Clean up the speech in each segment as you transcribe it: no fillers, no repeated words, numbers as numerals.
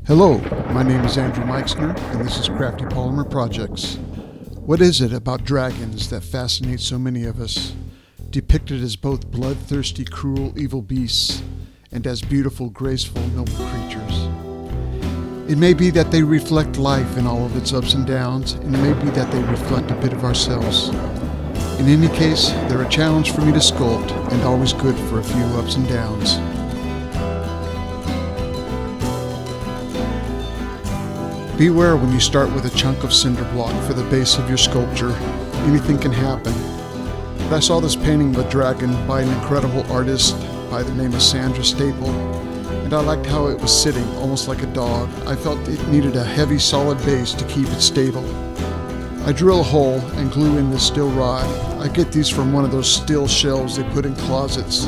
Hello, my name is Andrew Meixner, and this is Crafty Polymer Projects. What is it about dragons that fascinates so many of us, depicted as both bloodthirsty, cruel, evil beasts, and as beautiful, graceful, noble creatures? It may be that they reflect life in all of its ups and downs, and it may be that they reflect a bit of ourselves. In any case, they're a challenge for me to sculpt, and always good for a few ups and downs. Beware when you start with a chunk of cinder block for the base of your sculpture. Anything can happen. But I saw this painting of a dragon by an incredible artist by the name of Sandra Staple, and I liked how it was sitting, almost like a dog. I felt it needed a heavy, solid base to keep it stable. I drill a hole and glue in the steel rod. I get these from one of those steel shelves they put in closets.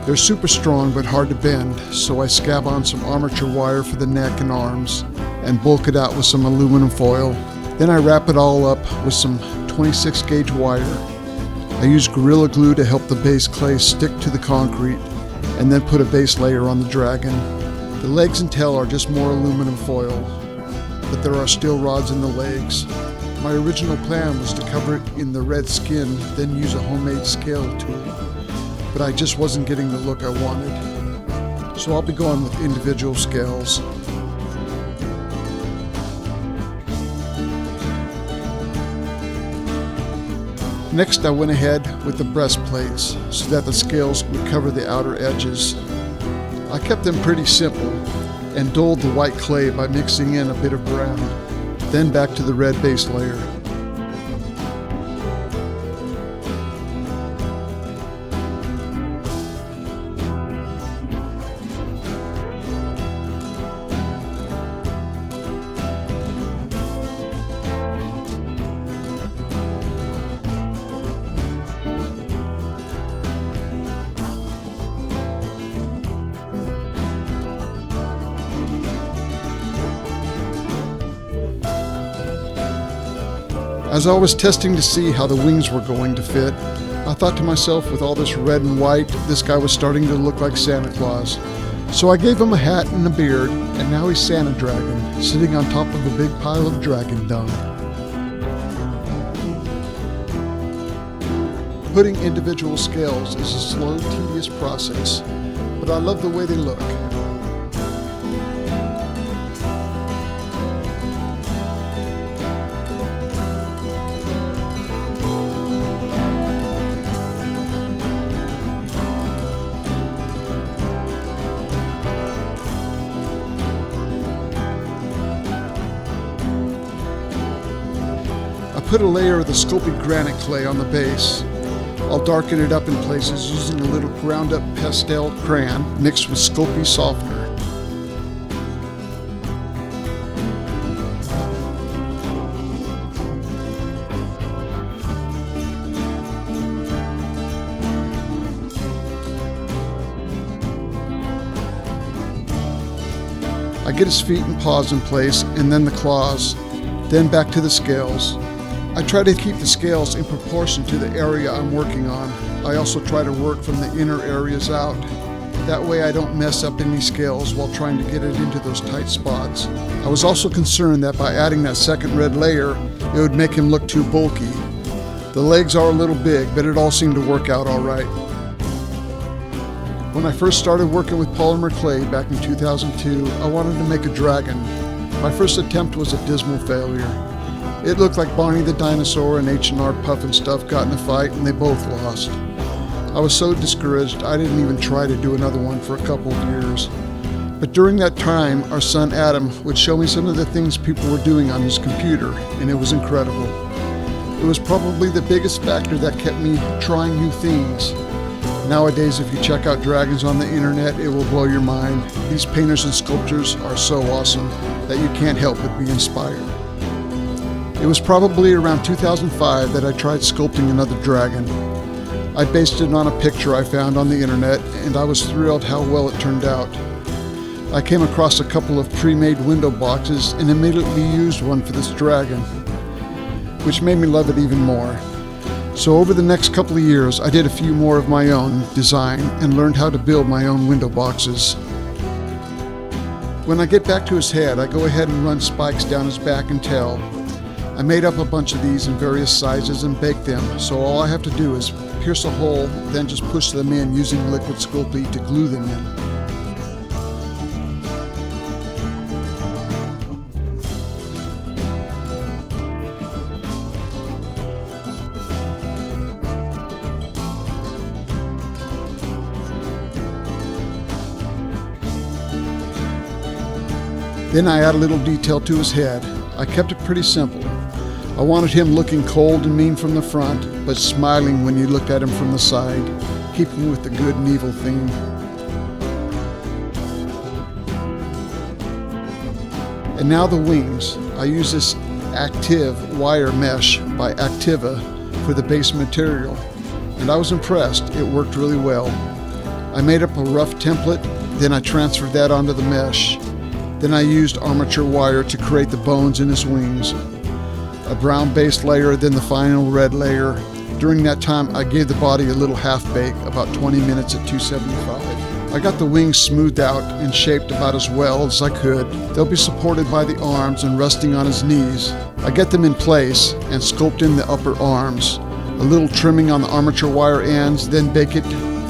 They're super strong but hard to bend, so I scab on some armature wire for the neck and arms and bulk it out with some aluminum foil. Then I wrap it all up with some 26 gauge wire. I use Gorilla Glue to help the base clay stick to the concrete, and then put a base layer on the dragon. The legs and tail are just more aluminum foil, but there are steel rods in the legs. My original plan was to cover it in the red skin, then use a homemade scale tool, but I just wasn't getting the look I wanted. So I'll be going with individual scales. Next, I went ahead with the breastplates so that the scales would cover the outer edges. I kept them pretty simple and dulled the white clay by mixing in a bit of brown, then back to the red base layer. As I was testing to see how the wings were going to fit, I thought to myself, with all this red and white, this guy was starting to look like Santa Claus. So I gave him a hat and a beard, and now he's Santa Dragon, sitting on top of a big pile of dragon dung. Putting individual scales is a slow, tedious process, but I love the way they look. Put a layer of the sculpted granite clay on the base. I'll darken it up in places using a little ground up pastel crayon mixed with Sculpey softener. I get his feet and paws in place, and then the claws, then back to the scales. I try to keep the scales in proportion to the area I'm working on. I also try to work from the inner areas out. That way I don't mess up any scales while trying to get it into those tight spots. I was also concerned that by adding that second red layer, it would make him look too bulky. The legs are a little big, but it all seemed to work out all right. When I first started working with polymer clay back in 2002, I wanted to make a dragon. My first attempt was a dismal failure. It looked like Barney the dinosaur and H&R Puff and Stuff got in a fight and they both lost. I was so discouraged I didn't even try to do another one for a couple of years. But during that time, our son Adam would show me some of the things people were doing on his computer, and it was incredible. It was probably the biggest factor that kept me trying new things. Nowadays, if you check out dragons on the internet, it will blow your mind. These painters and sculptors are so awesome that you can't help but be inspired. It was probably around 2005 that I tried sculpting another dragon. I based it on a picture I found on the internet, and I was thrilled how well it turned out. I came across a couple of pre-made window boxes and immediately used one for this dragon, which made me love it even more. So over the next couple of years, I did a few more of my own design and learned how to build my own window boxes. When I get back to his head, I go ahead and run spikes down his back and tail. I made up a bunch of these in various sizes and baked them, so all I have to do is pierce a hole, then just push them in using liquid Sculpty to glue them in. Then I add a little detail to his head. I kept it pretty simple. I wanted him looking cold and mean from the front, but smiling when you looked at him from the side, keeping with the good and evil theme. And now the wings. I use this Active wire mesh by Activa for the base material, and I was impressed. It worked really well. I made up a rough template, then I transferred that onto the mesh. Then I used armature wire to create the bones in his wings. A brown base layer, then the final red layer. During that time, I gave the body a little half bake, about 20 minutes at 275. I got the wings smoothed out and shaped about as well as I could. They'll be supported by the arms and resting on his knees. I get them in place and sculpt in the upper arms. A little trimming on the armature wire ends, then bake it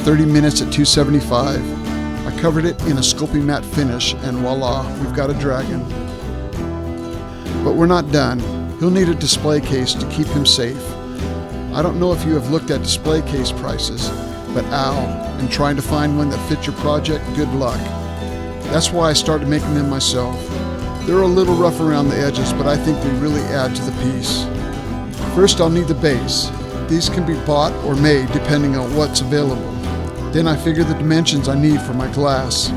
30 minutes at 275. I covered it in a Sculpting matte finish, and voila, we've got a dragon. But we're not done. He'll need a display case to keep him safe. I don't know if you have looked at display case prices, but and trying to find one that fits your project, good luck. That's why I started making them myself. They're a little rough around the edges, but I think they really add to the piece. First, I'll need the base. These can be bought or made depending on what's available. Then I figure the dimensions I need for my glass.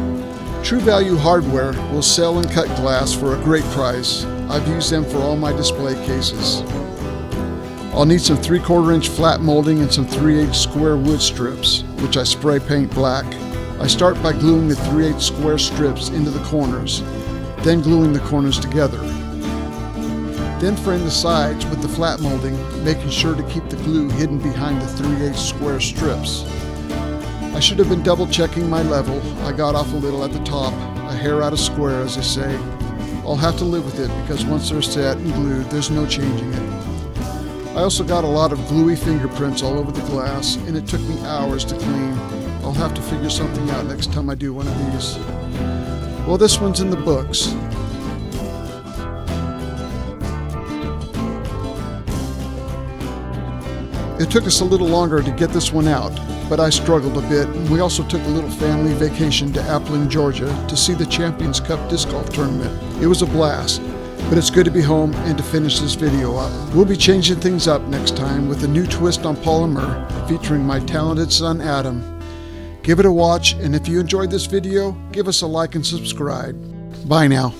True Value Hardware will sell and cut glass for a great price. I've used them for all my display cases. I'll need some 3/4 inch flat molding and some 3/8 square wood strips, which I spray paint black. I start by gluing the 3/8 square strips into the corners, then gluing the corners together. Then frame the sides with the flat molding, making sure to keep the glue hidden behind the 3/8 square strips. I should have been double checking my level. I got off a little at the top, a hair out of square as they say. I'll have to live with it because once they're set and glued, there's no changing it. I also got a lot of gluey fingerprints all over the glass, and it took me hours to clean. I'll have to figure something out next time I do one of these. Well, this one's in the books. It took us a little longer to get this one out, but I struggled a bit, and we also took a little family vacation to Appling, Georgia to see the Champions Cup Disc Golf Tournament. It was a blast, but it's good to be home and to finish this video up. We'll be changing things up next time with a new twist on polymer featuring my talented son Adam. Give it a watch, and if you enjoyed this video, give us a like and subscribe. Bye now.